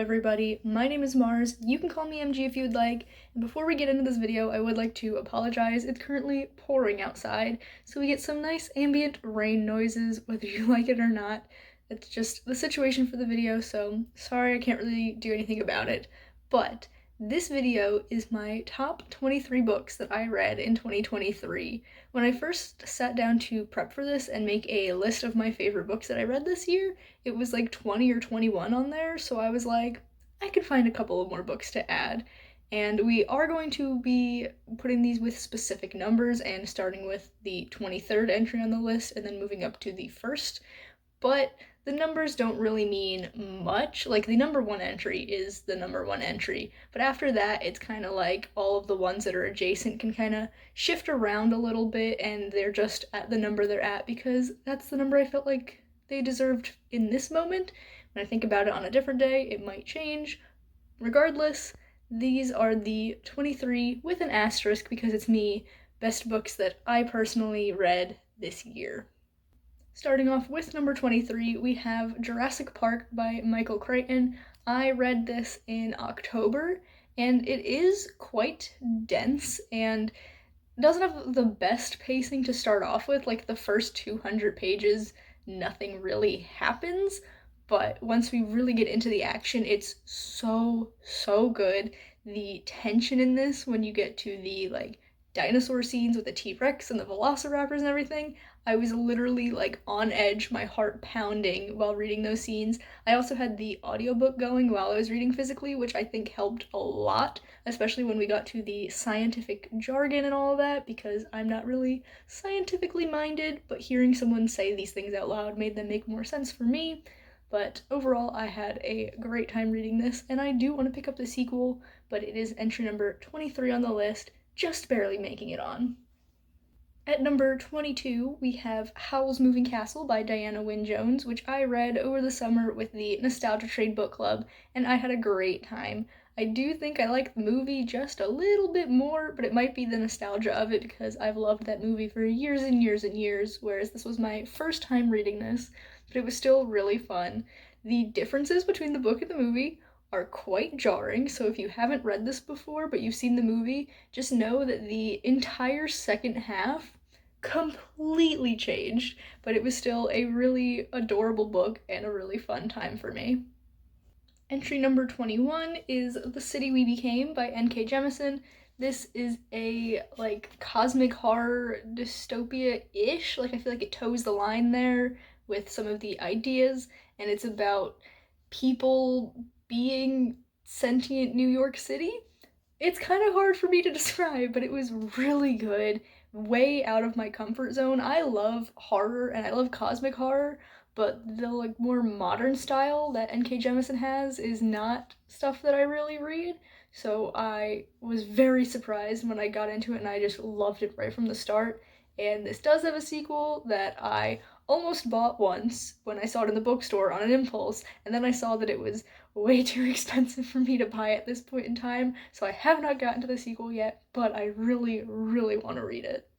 everybody, my name is Mars, you can call me MG if you would like, and before we get into this video I would like to apologize. It's currently pouring outside, so we get some nice ambient rain noises whether you like it or not. It's just the situation for the video, so sorry I can't really do anything about it. But this video is my top 23 books that I read in 2023. When I first sat down to prep for this and make a list of my favorite books that I read this year, it was like 20 or 21 on there, so I was like, I could find a couple of more books to add. And we are going to be putting these with specific numbers and starting with the 23rd entry on the list and then moving up to the first. But the numbers don't really mean much. Like, the number one entry is the number one entry, but after that, it's kind of like all of the ones that are adjacent can kind of shift around a little bit, and they're just at the number they're at because that's the number I felt like they deserved in this moment. When I think about it on a different day, it might change. Regardless, these are the 23 with an asterisk because it's me, best books that I personally read this year. Starting off with number 23, we have Jurassic Park by Michael Crichton. I read this in October, and it is quite dense and doesn't have the best pacing to start off with. Like, the first 200 pages, nothing really happens, but once we really get into the action, it's so good. The tension in this, when you get to the, dinosaur scenes with the T-Rex and the velociraptors and everything, I was literally on edge, my heart pounding while reading those scenes. I also had the audiobook going while I was reading physically, which I think helped a lot, especially when we got to the scientific jargon and all of that, because I'm not really scientifically minded, but hearing someone say these things out loud made them make more sense for me. But overall, I had a great time reading this, and I do want to pick up the sequel, but it is entry number 23 on the list, just barely making it on. At number 22, we have Howl's Moving Castle by Diana Wynne Jones, which I read over the summer with the Nostalgia Trade Book Club, and I had a great time. I do think I like the movie just a little bit more, but it might be the nostalgia of it because I've loved that movie for years and years and years, whereas this was my first time reading this, but it was still really fun. The differences between the book and the movie are quite jarring, so if you haven't read this before but you've seen the movie, just know that the entire second half completely changed, but it was still a really adorable book and a really fun time for me. Entry number 21 is The City We Became by N.K. Jemisin. This is a cosmic horror dystopia-ish. I feel like it toes the line there with some of the ideas, and it's about people being sentient New York City. It's kind of hard for me to describe, but it was really good, way out of my comfort zone. I love horror and I love cosmic horror, but the more modern style that N.K. Jemisin has is not stuff that I really read. So I was very surprised when I got into it, and I just loved it right from the start. And this does have a sequel that I almost bought once when I saw it in the bookstore on an impulse, and then I saw that it was way too expensive for me to buy at this point in time, so I have not gotten to the sequel yet, but I really want to read it.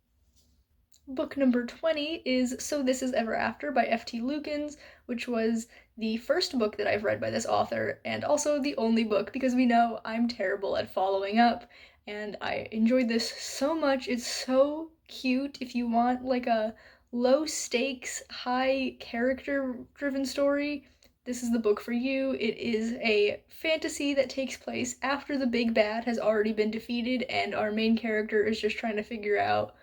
Book number 20 is So This Is Ever After by F.T. Lukens, which was the first book that I've read by this author, and also the only book, because we know I'm terrible at following up, and I enjoyed this so much. It's so cute. If you want a low stakes, high character driven story, this is the book for you. It is a fantasy that takes place after the big bad has already been defeated, and our main character is just trying to figure out,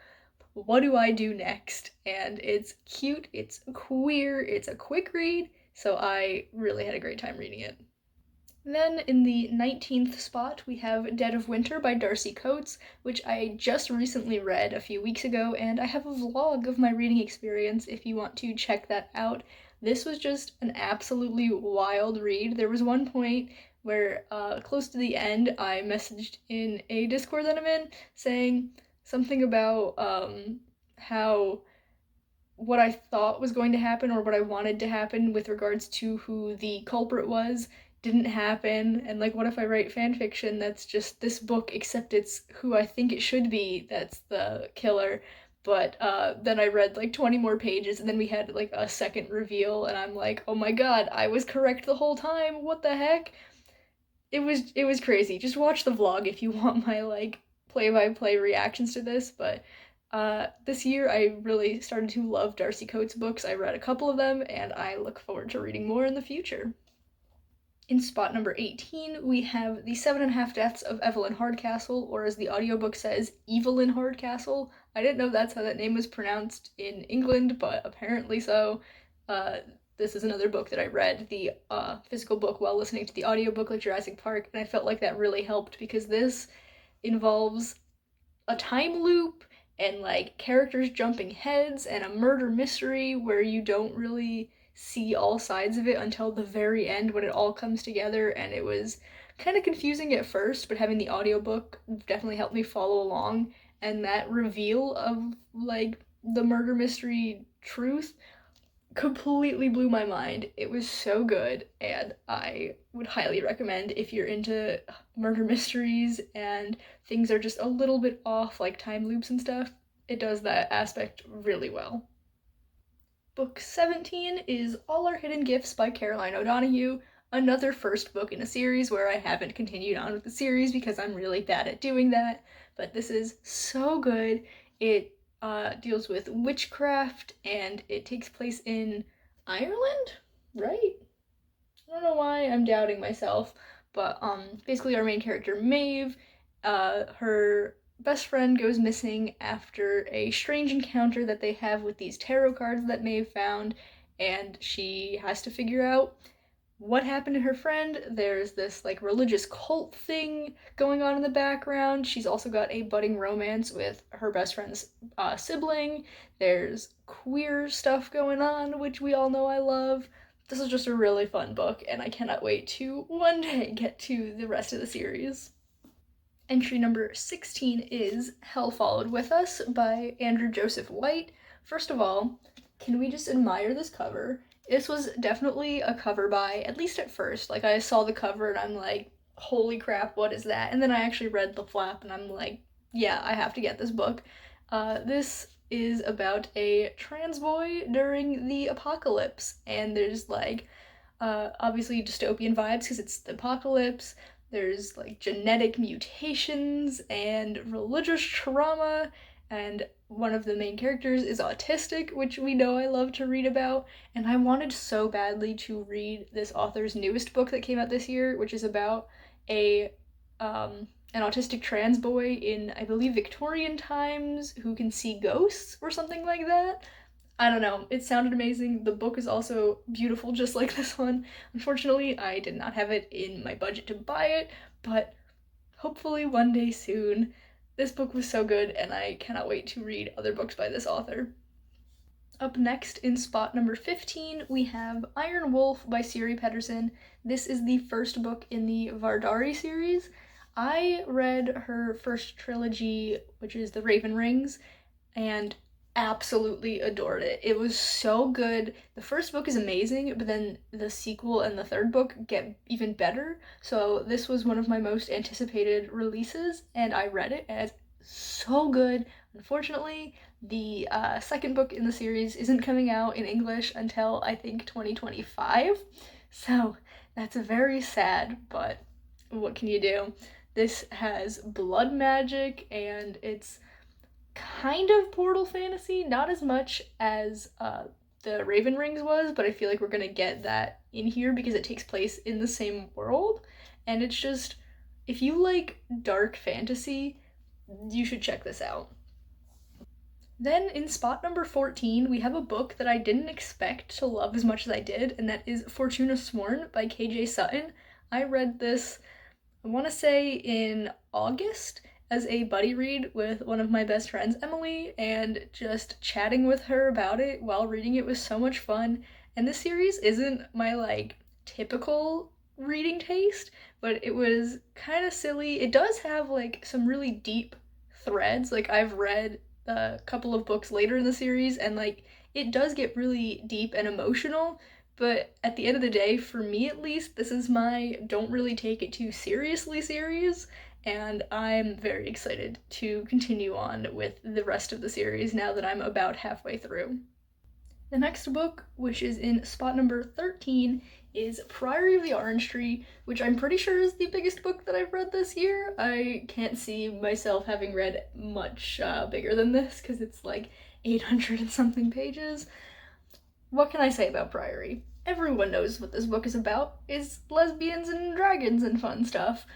what do I do next? And it's cute, it's queer, it's a quick read, so I really had a great time reading it. Then in the 19th spot, we have Dead of Winter by Darcy Coates, which I just recently read a few weeks ago, and I have a vlog of my reading experience if you want to check that out. This was just an absolutely wild read. There was one point where, close to the end, I messaged in a Discord that I'm in saying something about how what I thought was going to happen or what I wanted to happen with regards to who the culprit was didn't happen, and what if I write fan fiction that's just this book except it's who I think it should be that's the killer. But then I read 20 more pages, and then we had a second reveal, and I'm like, oh my god, I was correct the whole time, what the heck? it was crazy. Just watch the vlog if you want my like play-by-play reactions to this, but this year I really started to love Darcy Coates' books. I read a couple of them and I look forward to reading more in the future. In spot number 18, we have The Seven and a Half Deaths of Evelyn Hardcastle, or as the audiobook says, Evelyn Hardcastle. I didn't know that's how that name was pronounced in England, but apparently so. Uh, this is another book that I read, the physical book, while listening to the audiobook like Jurassic Park, and I felt like that really helped because this involves a time loop and like characters jumping heads and a murder mystery where you don't really see all sides of it until the very end when it all comes together, and it was kind of confusing at first, but having the audiobook definitely helped me follow along, and that reveal of like the murder mystery truth completely blew my mind. It was so good, and I would highly recommend if you're into murder mysteries and things are just a little bit off, like time loops and stuff. It does that aspect really well. Book 17 is All Our Hidden Gifts by Caroline O'Donoghue, another first book in a series where I haven't continued on with the series because I'm really bad at doing that, but this is so good. It deals with witchcraft and it takes place in Ireland, right? I don't know why I'm doubting myself, but basically our main character Maeve, her best friend goes missing after a strange encounter that they have with these tarot cards that Maeve found, and she has to figure out what happened to her friend. There's this like religious cult thing going on in the background. She's also got a budding romance with her best friend's sibling. There's queer stuff going on, which we all know I love. This is just a really fun book, and I cannot wait to one day get to the rest of the series. Entry number 16 is Hell Followed With Us by Andrew Joseph White. First of all, can we just admire this cover? This was definitely a cover buy, at least at first. Like, I saw the cover and I'm like, holy crap, what is that? And then I actually read the flap and I'm like, yeah, I have to get this book. This is about a trans boy during the apocalypse, and there's like obviously dystopian vibes because it's the apocalypse. There's like genetic mutations and religious trauma, and one of the main characters is autistic, which we know I love to read about. And I wanted so badly to read this author's newest book that came out this year, which is about a an autistic trans boy in, I believe, Victorian times who can see ghosts or something like that. I don't know. It sounded amazing. The book is also beautiful, just like this one. Unfortunately, I did not have it in my budget to buy it, but hopefully one day soon. This book was so good, and I cannot wait to read other books by this author. Up next, in spot number 15, we have Iron Wolf by Siri Pedersen. This is the first book in the Vardari series. I read her first trilogy, which is The Raven Rings, and absolutely adored it. It was so good. The first book is amazing, but then the sequel and the third book get even better. So this was one of my most anticipated releases, and I read it, and it's so good. Unfortunately, the second book in the series isn't coming out in English until I think 2025. So that's very sad, but what can you do? This has blood magic, and it's kind of Portal fantasy, not as much as the Raven Rings was, but I feel like we're gonna get that in here because it takes place in the same world, and it's just, if you like dark fantasy, you should check this out. Then in spot number 14, we have a book that I didn't expect to love as much as I did, and that is Fortuna Sworn by KJ Sutton. I read this, I want to say in August, as a buddy read with one of my best friends, Emily, and just chatting with her about it while reading it was so much fun. And this series isn't my like typical reading taste, but it was kind of silly. It does have like some really deep threads. Like I've read a couple of books later in the series, and like it does get really deep and emotional, but at the end of the day, for me at least, this is my don't really take it too seriously series, and I'm very excited to continue on with the rest of the series now that I'm about halfway through. The next book, which is in spot number 13, is Priory of the Orange Tree, which I'm pretty sure is the biggest book that I've read this year. I can't see myself having read much bigger than this because it's like 800 and something pages. What can I say about Priory? Everyone knows what this book is about. It's lesbians and dragons and fun stuff.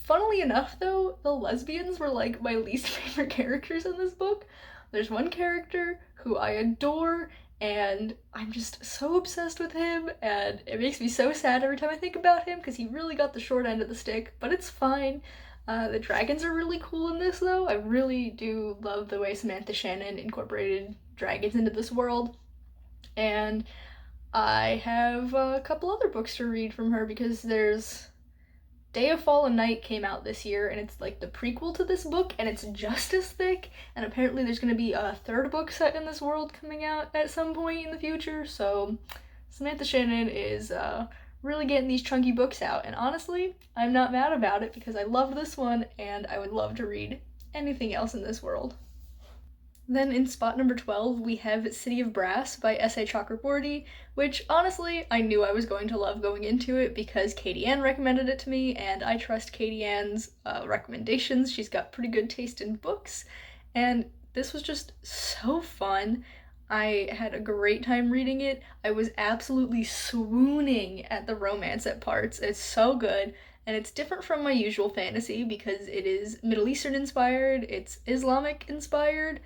Funnily enough, though, the lesbians were like my least favorite characters in this book. There's one character who I adore, and I'm just so obsessed with him, and it makes me so sad every time I think about him because he really got the short end of the stick, but it's fine. The dragons are really cool in this, though. I really do love the way Samantha Shannon incorporated dragons into this world, and I have a couple other books to read from her because there's Day of Fallen Night came out this year, and it's like the prequel to this book, and it's just as thick, and apparently there's going to be a third book set in this world coming out at some point in the future, so Samantha Shannon is really getting these chunky books out, and honestly, I'm not mad about it because I love this one, and I would love to read anything else in this world. Then in spot number 12, we have City of Brass by S.A. Chakraborty, which honestly, I knew I was going to love going into it because Katie Ann recommended it to me, and I trust Katie Ann's recommendations. She's got pretty good taste in books, and this was just so fun. I had a great time reading it. I was absolutely swooning at the romance at parts. It's so good, and it's different from my usual fantasy because it is Middle Eastern inspired, it's Islamic inspired,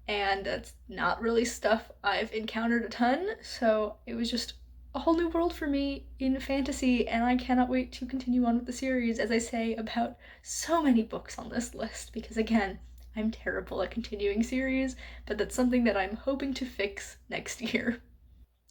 and that's not really stuff I've encountered a ton, so it was just a whole new world for me in fantasy, and I cannot wait to continue on with the series, as I say about so many books on this list, because again, I'm terrible at continuing series, but that's something that I'm hoping to fix next year.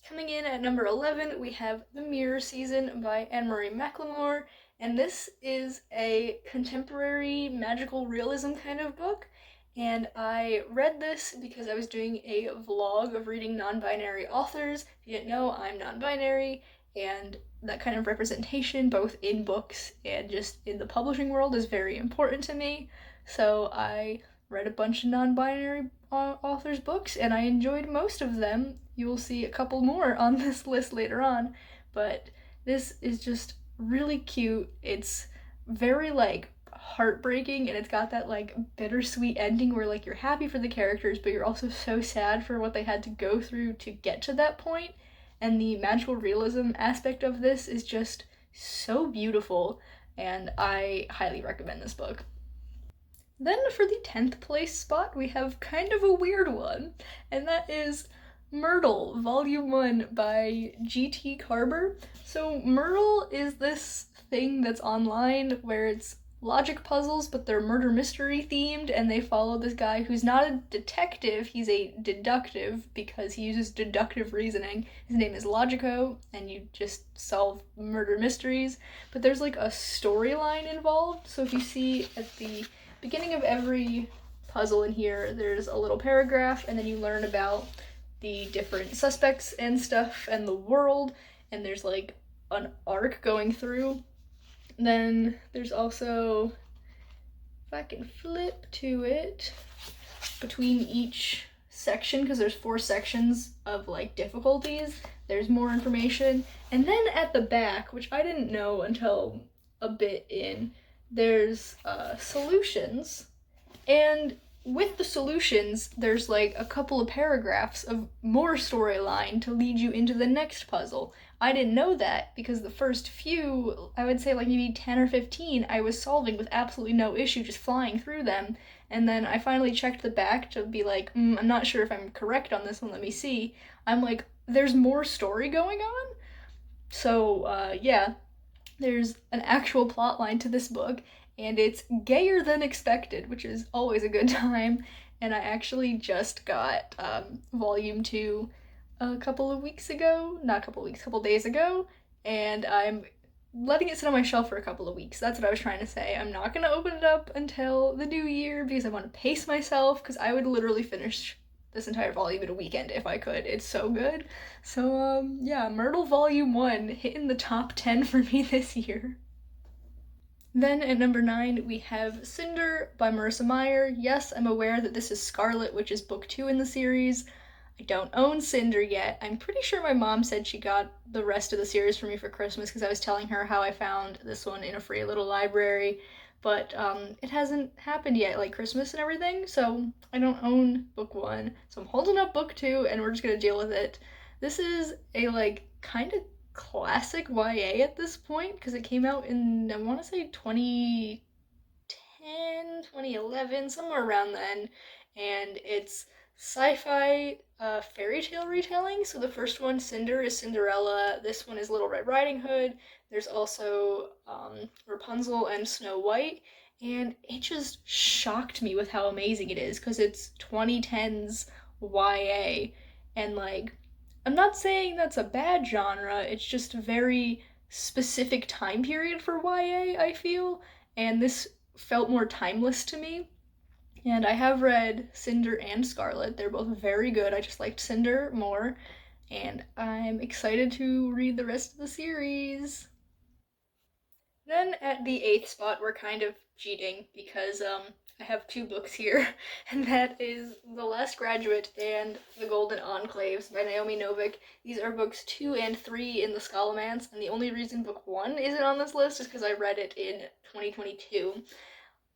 Coming in at number 11, we have The Mirror Season by Anne-Marie McLemore, and this is a contemporary magical realism kind of book. And I read this because I was doing a vlog of reading non-binary authors. If you didn't know, I'm non-binary, and that kind of representation, both in books and just in the publishing world, is very important to me. So I read a bunch of non-binary authors' books, and I enjoyed most of them. You will see a couple more on this list later on, but this is just really cute. It's very like heartbreaking, and it's got that like bittersweet ending where like you're happy for the characters but you're also so sad for what they had to go through to get to that point, and the magical realism aspect of this is just so beautiful, and I highly recommend this book. Then for the 10th place spot, we have kind of a weird one, and that is Myrtle, Volume 1 by G.T. Carber. So Myrtle is this thing that's online where it's logic puzzles, but they're murder mystery themed, and they follow this guy who's not a detective, he's a deductive because he uses deductive reasoning. His name is Logico, and you just solve murder mysteries, but there's like a storyline involved. So if you see at the beginning of every puzzle in here, there's a little paragraph, and then you learn about the different suspects and stuff and the world, and there's like an arc going through. Then there's also, if I can flip to it, between each section, because there's 4 sections of like difficulties, there's more information. And then at the back, which I didn't know until a bit in, there's solutions, and with the solutions, there's like a couple of paragraphs of more storyline to lead you into the next puzzle. I didn't know that because the first few, I would say like maybe 10 or 15, I was solving with absolutely no issue, just flying through them. And then I finally checked the back to be like, I'm not sure if I'm correct on this one, let me see. I'm like, there's more story going on? So, yeah, there's an actual plot line to this book, and it's gayer than expected, which is always a good time. And I actually just got volume 2 a couple of weeks ago, not a couple weeks, a couple days ago, and I'm letting it sit on my shelf for a couple of weeks. That's what I was trying to say. I'm not gonna open it up until the new year because I want to pace myself, because I would literally finish this entire volume in a weekend if I could. It's so good. So yeah, Myrtle Volume 1 hitting the top 10 for me this year. Then at number 9, we have Cinder by Marissa Meyer. Yes, I'm aware that this is Scarlet, which is book 2 in the series. I don't own Cinder yet. I'm pretty sure my mom said she got the rest of the series for me for Christmas because I was telling her how I found this one in a free little library, but it hasn't happened yet, like Christmas and everything, so I don't own book one. So I'm holding up book two and we're just gonna deal with it. This is a like kind of classic YA at this point because it came out in, I want to say 2010, 2011, somewhere around then, and it's sci-fi fairy tale retelling. So the first one, Cinder, is Cinderella. This one is Little Red Riding Hood. There's also Rapunzel and Snow White, and it just shocked me with how amazing it is because it's 2010s YA, and like I'm not saying that's a bad genre. It's just a very specific time period for YA, I feel, and this felt more timeless to me. And I have read Cinder and Scarlet. They're both very good. I just liked Cinder more, and I'm excited to read the rest of the series. Then at the eighth spot, we're kind of cheating because I have two books here, and that is The Last Graduate and The Golden Enclaves by Naomi Novik. These are books two and three in the Scholomance, and the only reason book one isn't on this list is because I read it in 2022.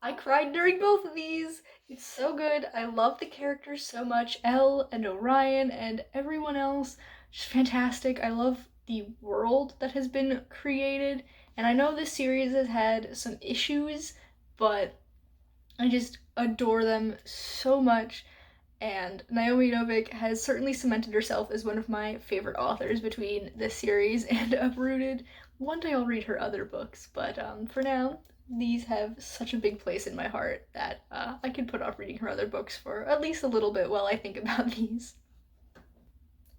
I cried during both of these. It's so good. I love the characters so much. Elle and Orion and everyone else. Just fantastic. I love the world that has been created. And I know this series has had some issues, but I just adore them so much. And Naomi Novik has certainly cemented herself as one of my favorite authors between this series and Uprooted. One day I'll read her other books, but for now, these have such a big place in my heart that I could put off reading her other books for at least a little bit while I think about these.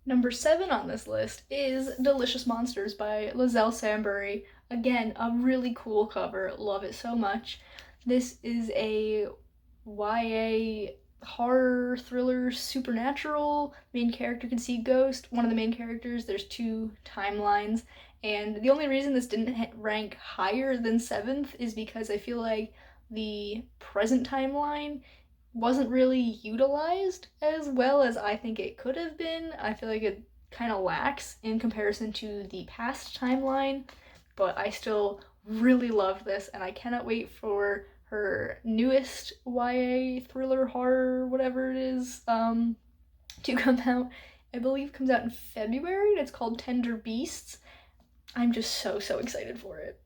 Number 7 on this list is Delicious Monsters by Lizelle Sambury. Again, a really cool cover. Love it so much. This is a YA horror thriller supernatural. Main character can see ghost. One of the main characters, there's two timelines. And the only reason this didn't rank higher than 7th is because I feel like the present timeline wasn't really utilized as well as I think it could have been. I feel like it kind of lacks in comparison to the past timeline, but I still really love this and I cannot wait for her newest YA thriller horror, whatever it is, to come out. I believe comes out in February and it's called Tender Beasts. I'm just so excited for it.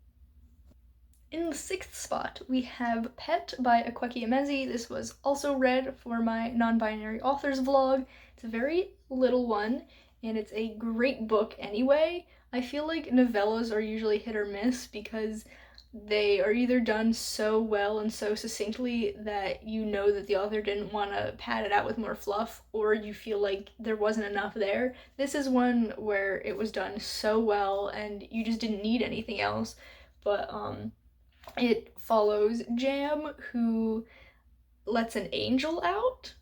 In the 6th spot, we have Pet by Akwaeke Emezi. This was also read for my non-binary authors vlog. It's a very little one, and it's a great book anyway. I feel like novellas are usually hit or miss because they are either done so well and so succinctly that you know that the author didn't want to pad it out with more fluff, or you feel like there wasn't enough there. This is one where it was done so well and you just didn't need anything else. But it follows Jam, who lets an angel out,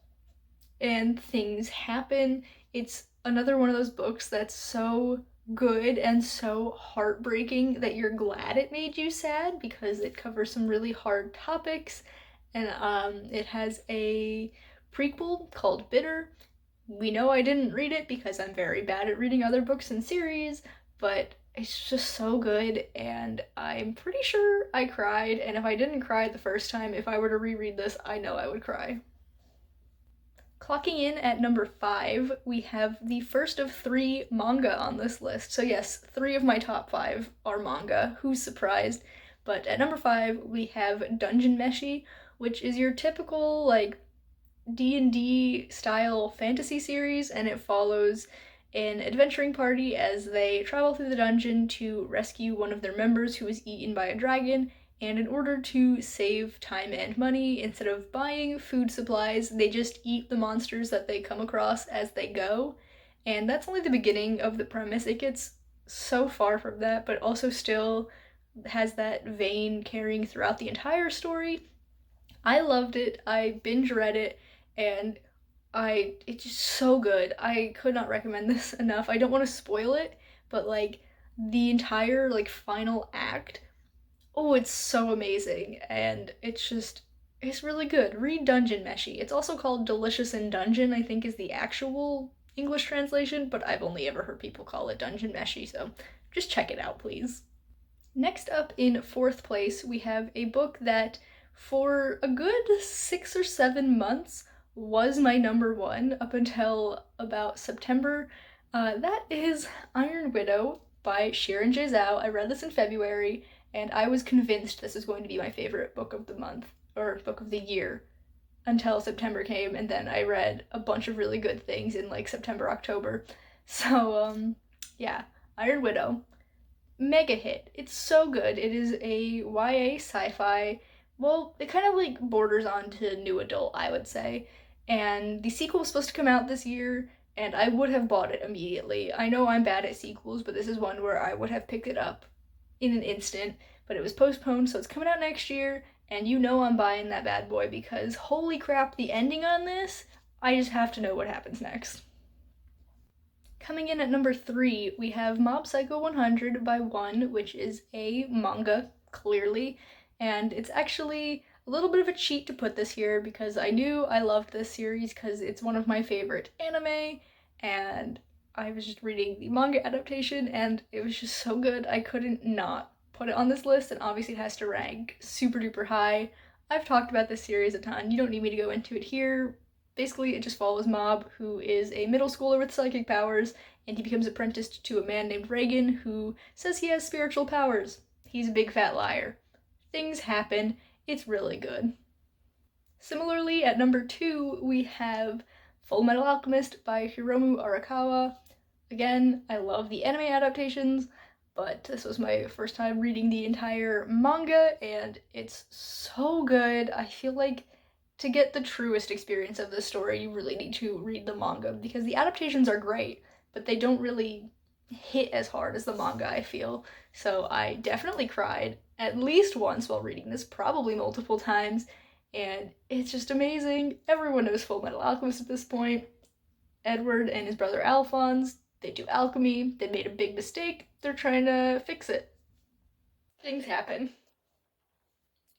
and things happen. It's another one of those books that's so good and so heartbreaking that you're glad it made you sad because it covers some really hard topics. And it has a prequel called Bitter. We know I didn't read it because I'm very bad at reading other books and series, but it's just so good, and I'm pretty sure I cried, and if I didn't cry the first time, if I were to reread this, I know I would cry. Clocking in at number 5, we have the first of 3 manga on this list. So yes, 3 of my top 5 are manga. Who's surprised? But at number 5, we have Dungeon Meshy, which is your typical, like, D&D style fantasy series, and it follows an adventuring party as they travel through the dungeon to rescue one of their members who was eaten by a dragon. And in order to save time and money, instead of buying food supplies, they just eat the monsters that they come across as they go. And that's only the beginning of the premise. It gets so far from that, but also still has that vein carrying throughout the entire story. I loved it. I binge read it, and it's just so good. I could not recommend this enough. I don't want to spoil it, but like the entire like final act, oh, it's so amazing, and it's really good. Read Dungeon Meshy. It's also called Delicious in Dungeon, I think is the actual English translation, but I've only ever heard people call it Dungeon Meshy, so just check it out, please. Next up in 4th place, we have a book that for a good 6 or 7 months was my number 1 up until about September. That is Iron Widow by Sharon J. Zhao. I read this in February, and I was convinced this is going to be my favorite book of the month, or book of the year, until September came, and then I read a bunch of really good things in like September, October. So, yeah, Iron Widow. Mega hit. It's so good. It is a YA sci-fi. Well, it kind of like borders on to new adult, I would say. And the sequel was supposed to come out this year, and I would have bought it immediately. I know I'm bad at sequels, but this is one where I would have picked it up in an instant, but it was postponed, so it's coming out next year, and you know I'm buying that bad boy because holy crap, the ending on this, I just have to know what happens next. Coming in at number 3, we have Mob Psycho 100 by One, which is a manga, clearly, and it's actually a little bit of a cheat to put this here because I knew I loved this series because it's one of my favorite anime, and I was just reading the manga adaptation and it was just so good I couldn't not put it on this list, and obviously it has to rank super duper high. I've talked about this series a ton, you don't need me to go into it here. Basically, it just follows Mob, who is a middle schooler with psychic powers, and he becomes apprenticed to a man named Reagan who says he has spiritual powers. He's a big fat liar. Things happen. It's really good. Similarly, at number 2, we have Full Metal Alchemist by Hiromu Arakawa. Again, I love the anime adaptations, but this was my first time reading the entire manga, and it's so good. I feel like to get the truest experience of the story, you really need to read the manga because the adaptations are great, but they don't really hit as hard as the manga, I feel. So I definitely cried at least once while reading this, probably multiple times, and it's just amazing. Everyone knows Full Metal Alchemist at this point. Edward and his brother Alphonse, they do alchemy, they made a big mistake, they're trying to fix it. Things happen.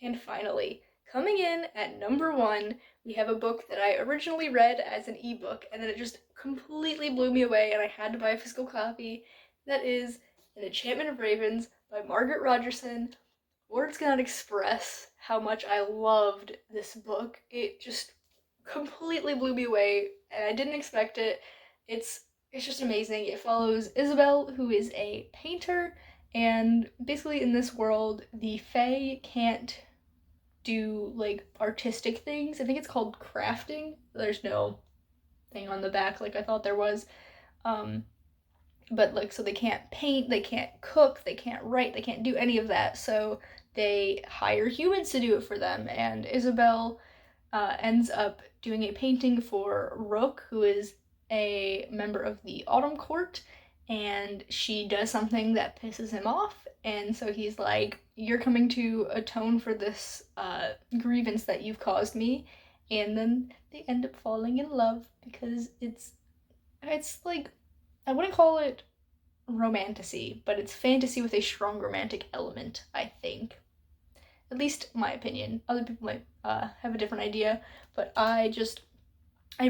And finally, coming in at number 1, we have a book that I originally read as an ebook, and then it just completely blew me away, and I had to buy a physical copy. That is An Enchantment of Ravens by Margaret Rogerson. Words cannot express how much I loved this book. It just completely blew me away, and I didn't expect it. It's just amazing. It follows Isabel, who is a painter, and basically in this world, the Fae can't do like artistic things. I think it's called crafting. There's no thing on the back like I thought there was. But like, so they can't paint, they can't cook, they can't write, they can't do any of that. So they hire humans to do it for them. And Isabel ends up doing a painting for Rook, who is a member of the Autumn Court, and she does something that pisses him off, and so he's like, you're coming to atone for this grievance that you've caused me, and then they end up falling in love because it's like, I wouldn't call it romantasy, but it's fantasy with a strong romantic element, I think. At least my opinion. Other people might have a different idea, but I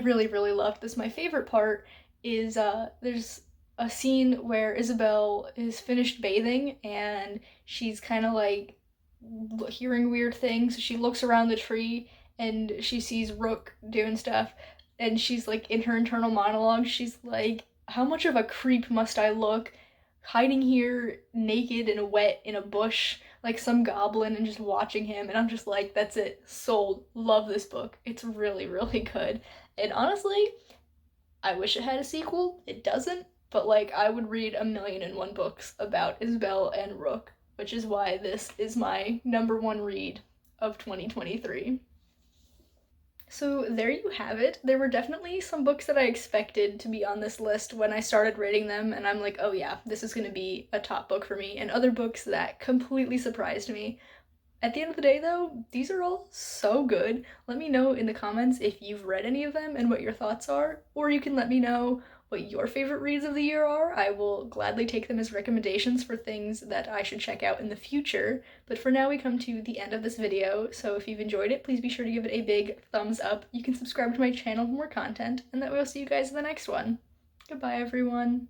really, really loved this. My favorite part is there's a scene where Isabel is finished bathing and she's kind of like hearing weird things. She looks around the tree and she sees Rook doing stuff, and she's like, in her internal monologue, she's like, how much of a creep must I look hiding here naked and wet in a bush like some goblin and just watching him? And I'm just like, that's it, sold, love this book. It's really, really good. And honestly, I wish it had a sequel. It doesn't, but like, I would read 1,000,001 books about Isabel and Rook, which is why this is my number 1 read of 2023. So there you have it. There were definitely some books that I expected to be on this list when I started rating them, and I'm like, oh yeah, this is gonna be a top book for me, and other books that completely surprised me. At the end of the day though, these are all so good. Let me know in the comments if you've read any of them and what your thoughts are, or you can let me know what your favorite reads of the year are. I will gladly take them as recommendations for things that I should check out in the future. But for now, we come to the end of this video, so if you've enjoyed it, please be sure to give it a big thumbs up. You can subscribe to my channel for more content, and that way I'll see you guys in the next one. Goodbye, everyone.